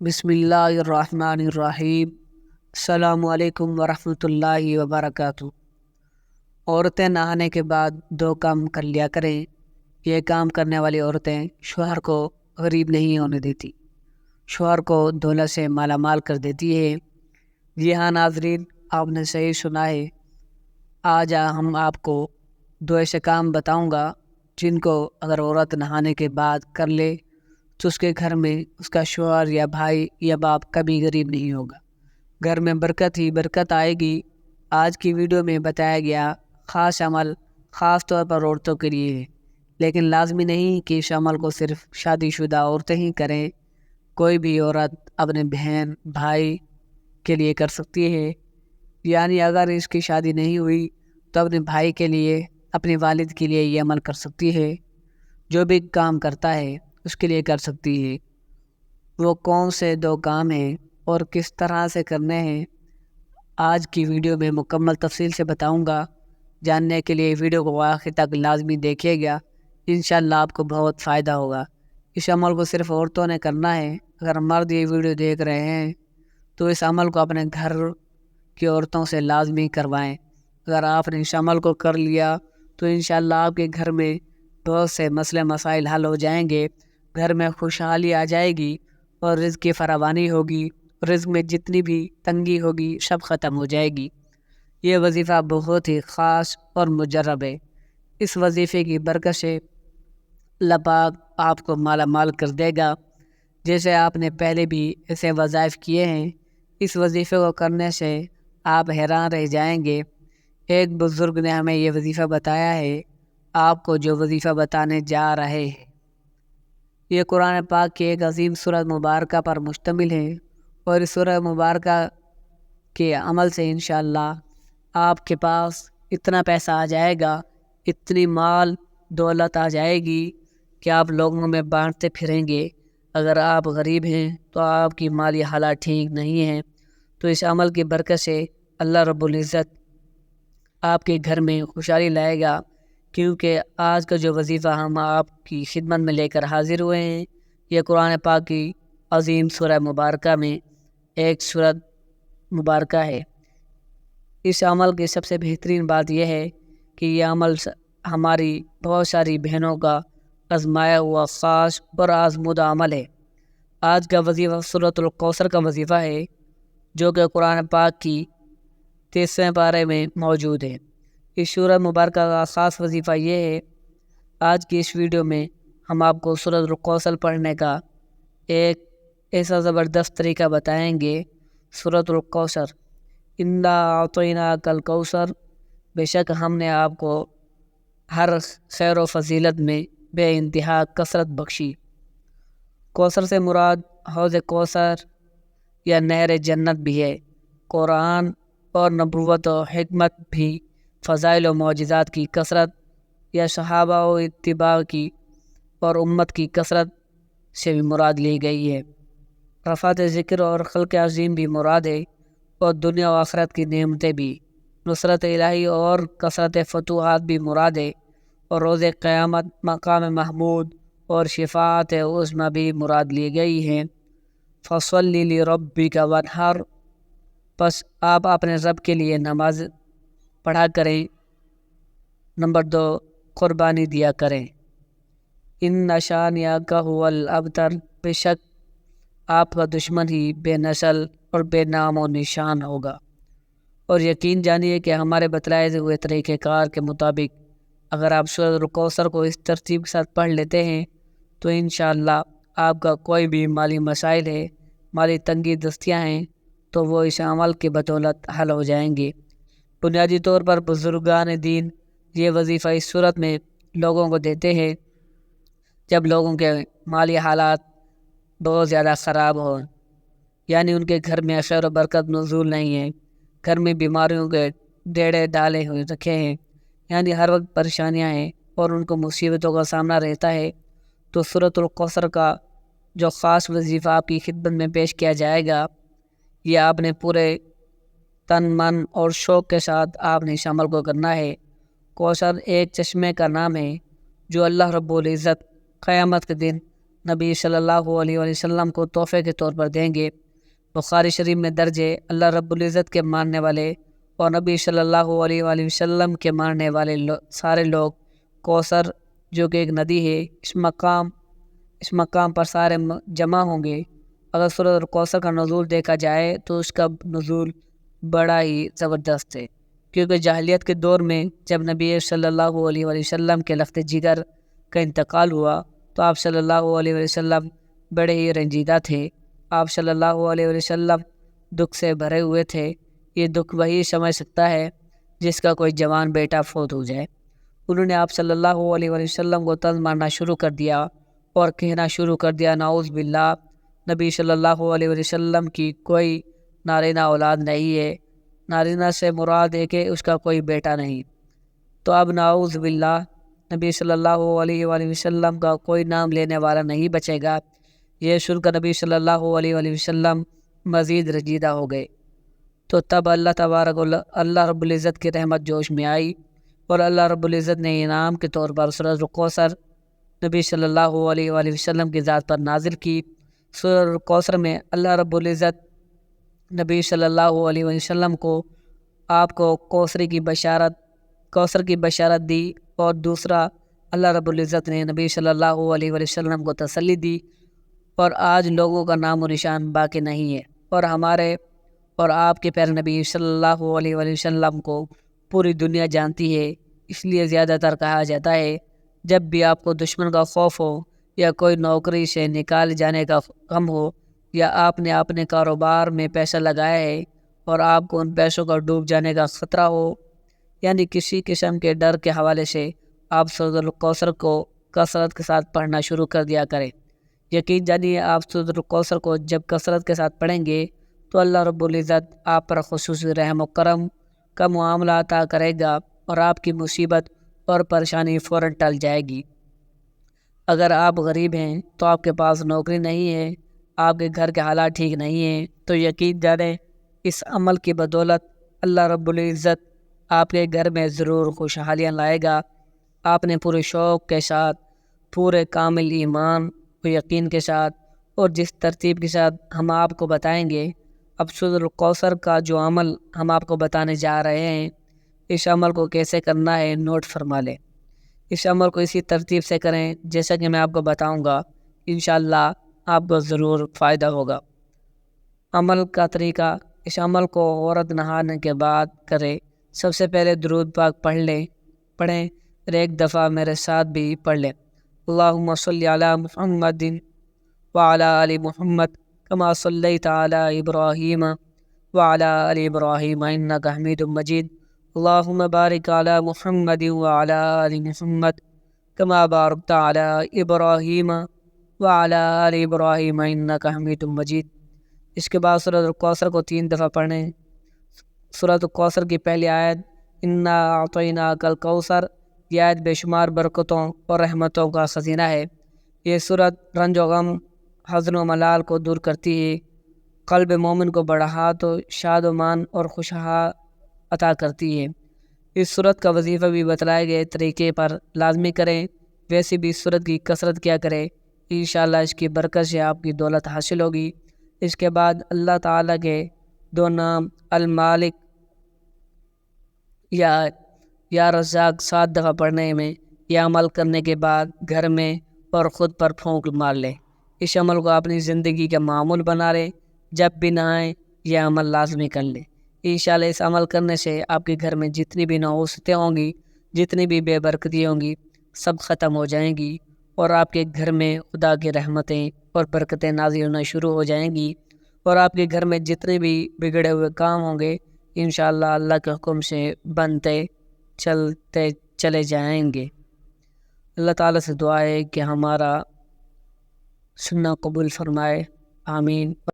بسم اللہ الرحمن الرحیم۔ السلام علیکم ورحمۃ اللہ وبرکاتہ۔ عورتیں نہانے کے بعد دو کام کر لیا کریں۔ یہ کام کرنے والی عورتیں شوہر کو غریب نہیں ہونے دیتی، شوہر کو دولت سے مالا مال کر دیتی ہے۔ جی ہاں ناظرین، آپ نے صحیح سنا ہے۔ آج ہم آپ کو دو ایسے کام بتاؤں گا جن کو اگر عورت نہانے کے بعد کر لے تو اس کے گھر میں اس کا شوہر یا بھائی یا باپ کبھی غریب نہیں ہوگا، گھر میں برکت ہی برکت آئے گی۔ آج کی ویڈیو میں بتایا گیا خاص عمل خاص طور پر عورتوں کے لیے ہے، لیکن لازمی نہیں کہ اس عمل کو صرف شادی شدہ عورتیں ہی کریں۔ کوئی بھی عورت اپنے بہن بھائی کے لیے کر سکتی ہے، یعنی اگر اس کی شادی نہیں ہوئی تو اپنے بھائی کے لیے، اپنے والد کے لیے یہ عمل کر سکتی ہے۔ جو بھی کام کرتا ہے اس کے لیے کر سکتی ہے۔ وہ کون سے دو کام ہیں اور کس طرح سے کرنے ہیں، آج کی ویڈیو میں مکمل تفصیل سے بتاؤں گا۔ جاننے کے لیے ویڈیو کو آخر تک لازمی دیکھیے گا، انشاءاللہ آپ کو بہت فائدہ ہوگا۔ اس عمل کو صرف عورتوں نے کرنا ہے۔ اگر مرد یہ ویڈیو دیکھ رہے ہیں تو اس عمل کو اپنے گھر کی عورتوں سے لازمی کروائیں۔ اگر آپ نے اس عمل کو کر لیا تو انشاءاللہ آپ کے گھر میں بہت سے مسئلے مسائل حل ہو جائیں گے، گھر میں خوشحالی آ جائے گی اور رزق کی فراوانی ہوگی، رزق میں جتنی بھی تنگی ہوگی سب ختم ہو جائے گی۔ یہ وظیفہ بہت ہی خاص اور مجرب ہے۔ اس وظیفے کی برکت سے اللہ پاک آپ کو مالا مال کر دے گا۔ جیسے آپ نے پہلے بھی ایسے وظائف کیے ہیں، اس وظیفے کو کرنے سے آپ حیران رہ جائیں گے۔ ایک بزرگ نے ہمیں یہ وظیفہ بتایا ہے، آپ کو جو وظیفہ بتانے جا رہے ہیں یہ قرآن پاک کی ایک عظیم سورۃ مبارکہ پر مشتمل ہے، اور اس سورۃ مبارکہ کے عمل سے انشاءاللہ آپ کے پاس اتنا پیسہ آ جائے گا، اتنی مال دولت آ جائے گی کہ آپ لوگوں میں بانٹتے پھریں گے۔ اگر آپ غریب ہیں تو آپ کی مالی حالات ٹھیک نہیں ہیں تو اس عمل کی برکت سے اللہ رب العزت آپ کے گھر میں خوشحالی لائے گا، کیونکہ آج کا جو وظیفہ ہم آپ کی خدمت میں لے کر حاضر ہوئے ہیں یہ قرآن پاک کی عظیم سورہ مبارکہ میں ایک سورۃ مبارکہ ہے۔ اس عمل کی سب سے بہترین بات یہ ہے کہ یہ عمل ہماری بہت ساری بہنوں کا آزمایا ہوا خاص اور آزمودہ عمل ہے۔ آج کا وظیفہ سورۃ الکوثر کا وظیفہ ہے، جو کہ قرآن پاک کی 30ویں پارے میں موجود ہے۔ اس سورۃ مبارکہ کا خاص وظیفہ یہ ہے۔ آج کی اس ویڈیو میں ہم آپ کو سورۃ الکوثر پڑھنے کا ایک ایسا زبردست طریقہ بتائیں گے۔ سورۃ الکوثر، انا اعطیناک الکوثر، بے شک ہم نے آپ کو ہر خیر و فضیلت میں بے انتہا کثرت بخشی۔ کوثر سے مراد حوض کوثر یا نہر جنت بھی ہے۔ قرآن اور نبوت و حکمت بھی فضائل و معجزات کی کثرت یا صحابہ و اتباع کی اور امت کی کثرت سے بھی مراد لی گئی ہے۔ رفعت ذکر اور خلق عظیم بھی مراد ہے، اور دنیا و آخرت کی نعمتیں بھی، نصرت الہی اور کثرت فتوحات بھی مراد ہے، اور روز قیامت مقام محمود اور شفاعت عظمی بھی مراد لی گئی ہیں۔ فصلی لربک وانحر، پس آپ اپنے رب کے لیے نماز پڑھا کریں۔ نمبر 2، قربانی دیا کریں۔ ان شانئک ھو الابتر، بے شک آپ کا دشمن ہی بے نسل اور بے نام و نشان ہوگا۔ اور یقین جانیے کہ ہمارے بتلائے ہوئے طریقہ کار کے مطابق اگر آپ سورۃ الکوثر کو اس ترتیب کے ساتھ پڑھ لیتے ہیں تو انشاءاللہ آپ کا کوئی بھی مالی مسائل ہے، مالی تنگی دستیاں ہیں تو وہ اس عمل کی بدولت حل ہو جائیں گے۔ بنیادی طور پر بزرگان دین یہ وظیفہ اس صورت میں لوگوں کو دیتے ہیں جب لوگوں کے مالی حالات بہت زیادہ خراب ہوں، یعنی ان کے گھر میں خیر و برکت نزول نہیں ہے، گھر میں بیماریوں کے ڈیڑے ڈالے ہوئے رکھے ہیں، یعنی ہر وقت پریشانیاں ہیں اور ان کو مصیبتوں کا سامنا رہتا ہے، تو سورۃ الکوثر کا جو خاص وظیفہ آپ کی خدمت میں پیش کیا جائے گا، یہ آپ نے پورے تن من اور شوق کے ساتھ آپ نے اس عمل کو کرنا ہے۔ کوثر ایک چشمے کا نام ہے جو اللہ رب العزت قیامت کے دن نبی صلی اللہ علیہ وآلہ وسلم کو تحفے کے طور پر دیں گے۔ بخاری شریف میں درج ہے اللہ رب العزت کے ماننے والے اور نبی صلی اللہ علیہ وآلہ وسلم کے ماننے والے سارے لوگ کوثر جو کہ ایک ندی ہے اس مقام پر سارے جمع ہوں گے۔ اگر سورۃ الکوثر کا نزول دیکھا جائے تو اس کا نزول بڑا ہی زبردست ہے، کیونکہ جاہلیت کے دور میں جب نبی صلی اللہ علیہ وآلہ وسلم کے لخت جگر کا انتقال ہوا تو آپ صلی اللہ علیہ وآلہ وسلم بڑے ہی رنجیدہ تھے۔ آپ صلی اللہ علیہ وآلہ وسلم دکھ سے بھرے ہوئے تھے۔ یہ دکھ وہی سمجھ سکتا ہے جس کا کوئی جوان بیٹا فوت ہو جائے۔ انہوں نے آپ صلی اللہ علیہ وآلہ وسلم کو طنز مارنا شروع کر دیا اور کہنا شروع کر دیا نعوذ باللہ، نبی صلی اللہ علیہ وآلہ وسلم کی کوئی نارینہ اولاد نہیں ہے، نارینہ سے مراد ہے کہ اس کا کوئی بیٹا نہیں، تو اب نعوذ باللہ نبی صلی اللہ علیہ وآلہ وسلم کا کوئی نام لینے والا نہیں بچے گا۔ یہ سن کر نبی صلی اللہ علیہ وآلہ وسلم مزید رنجیدہ ہو گئے۔ تو تب اللہ رب العزت کی رحمت جوش میں آئی اور اللہ رب العزت نے انعام کے طور پر سورۃ الکوثر نبی صلی اللہ علیہ وآلہ وسلم کی ذات پر نازل کی۔ سورۃ الکوثر میں اللہ رب العزت نبی صلی اللہ علیہ وآلہ وسلم کو آپ کو کوثر کی بشارت دی، اور دوسرا اللہ رب العزت نے نبی صلی اللہ علیہ وآلہ وسلم کو تسلی دی، اور آج لوگوں کا نام و نشان باقی نہیں ہے، اور ہمارے اور آپ کے پیارے نبی صلی اللہ علیہ وآلہ وسلم کو پوری دنیا جانتی ہے۔ اس لیے زیادہ تر کہا جاتا ہے جب بھی آپ کو دشمن کا خوف ہو یا کوئی نوکری سے نکال جانے کا غم ہو یا آپ نے اپنے کاروبار میں پیسہ لگایا ہے اور آپ کو ان پیسوں کا ڈوب جانے کا خطرہ ہو، یعنی کسی قسم کے ڈر کے حوالے سے آپ سورۃ الکوثر کو کثرت کے ساتھ پڑھنا شروع کر دیا کریں۔ یقین جانیے آپ سورۃ الکوثر کو جب کثرت کے ساتھ پڑھیں گے تو اللہ رب العزت آپ پر خصوصی رحم و کرم کا معاملہ عطا کرے گا اور آپ کی مصیبت اور پریشانی فوراً ٹل جائے گی۔ اگر آپ غریب ہیں تو آپ کے پاس نوکری نہیں ہے، آپ کے گھر کے حالات ٹھیک نہیں ہیں، تو یقین جانیں اس عمل کی بدولت اللہ رب العزت آپ کے گھر میں ضرور خوشحالیاں لائے گا۔ آپ نے پورے شوق کے ساتھ، پورے کامل ایمان و یقین کے ساتھ اور جس ترتیب کے ساتھ ہم آپ کو بتائیں گے، اب سورۃ الکوثر کا جو عمل ہم آپ کو بتانے جا رہے ہیں، اس عمل کو کیسے کرنا ہے نوٹ فرما لیں۔ اس عمل کو اسی ترتیب سے کریں جیسا کہ میں آپ کو بتاؤں گا، انشاءاللہ آپ کو ضرور فائدہ ہوگا۔ عمل کا طریقہ: اس عمل کو عورت نہانے کے بعد کرے۔ سب سے پہلے درود پاک پڑھیں اور ایک دفعہ میرے ساتھ بھی پڑھ لیں۔ اللہم صلی علی محمد وعلی آل محمد کما صلیت علی ابراہیم وعلی آل ابراہیم انک حمید مجید۔ اللہم بارک علی محمد وعلی آل محمد کما بارکت علی ابراہیم وعلی آل ابراہیم انک حمید مجید۔ اس کے بعد سورۃ الکوثر کو 3 دفعہ پڑھیں۔ سورۃ الکوثر کی پہلی آیت انا اعطیناک الکوثر، یہ آیت بے شمار برکتوں اور رحمتوں کا خزینہ ہے۔ یہ سورت رنج و غم، حزن و ملال کو دور کرتی ہے، قلب مومن کو بڑھات و شاد و مان اور خوشحال عطا کرتی ہے۔ اس سورت کا وظیفہ بھی بتلائے گئے طریقے پر لازمی کریں، ویسے بھی اس سورت کی کثرت کیا کریں، انشاءاللہ اس کی برکت سے آپ کی دولت حاصل ہوگی۔ اس کے بعد اللہ تعالیٰ کے 2 نام المالک یا رزاق 7 دفعہ پڑھنے میں یا عمل کرنے کے بعد گھر میں اور خود پر پھونک مار لیں۔ اس عمل کو اپنی زندگی کا معمول بنا لیں، جب بھی نہائیں یہ عمل لازمی کر لیں۔ انشاءاللہ اس عمل کرنے سے آپ کے گھر میں جتنی بھی نحوستیں ہوں گی، جتنی بھی بے برکتی ہوں گی، سب ختم ہو جائیں گی، اور آپ کے گھر میں خدا کی رحمتیں اور برکتیں نازل ہونا شروع ہو جائیں گی، اور آپ کے گھر میں جتنے بھی بگڑے ہوئے کام ہوں گے انشاءاللہ اللہ کے حکم سے بنتے چلتے چلے جائیں گے۔ اللہ تعالیٰ سے دعا ہے کہ ہمارا سننا قبول فرمائے، آمین۔